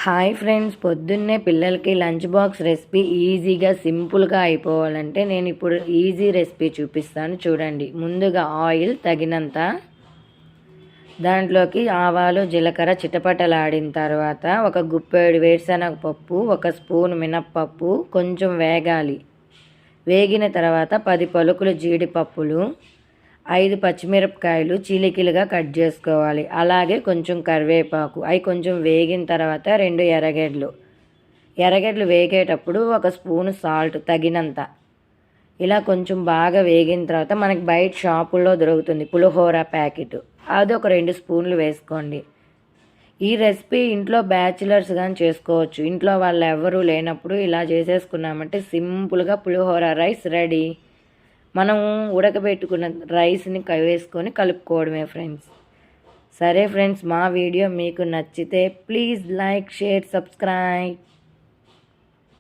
Hi friends, పొద్దున్నే పిల్లలకి lunch box recipe ఈజీగా సింపుల్గా అయిపోవాలంటే నేను ఇప్పుడు ఈజీ రెసిపీ చూపిస్తాను చూడండి. ముందుగా ఆయిల్ తగినంత, దాంట్లోకి ఆవాలు జీలకర్ర చిటపటలాడిన తర్వాత ఒక గుప్పెడు వేరుశనగ పప్పు, ఒక స్పూన్ మినప్పప్పు కొంచెం వేగాలి. వేగిన తర్వాత 10 పలుకులు జీడిపప్పులు, 5 పచ్చిమిరపకాయలు చీలికలుగా కట్ చేసుకోవాలి. అలాగే కొంచెం కరివేపాకు, అవి కొంచెం వేగిన తర్వాత 2 ఎర్రగడ్డలు వేగేటప్పుడు ఒక స్పూను సాల్ట్ తగినంత. ఇలా కొంచెం బాగా వేగిన తర్వాత మనకి బయట షాపుల్లో దొరుకుతుంది పులిహోర ప్యాకెట్, అది ఒక 2 స్పూన్లు వేసుకోండి. ఈ రెసిపీ ఇంట్లో బ్యాచిలర్స్ కానీ చేసుకోవచ్చు. ఇంట్లో వాళ్ళు ఎవరూ లేనప్పుడు ఇలా చేసేసుకున్నామంటే సింపుల్గా పులిహోర రైస్ రెడీ. మనం ఉడకబెట్టుకున్న రైస్ని వేసుకొని కలుపుకోవడమే ఫ్రెండ్స్. సరే ఫ్రెండ్స్, మా వీడియో మీకు నచ్చితే ప్లీజ్ లైక్, షేర్, సబ్స్క్రైబ్.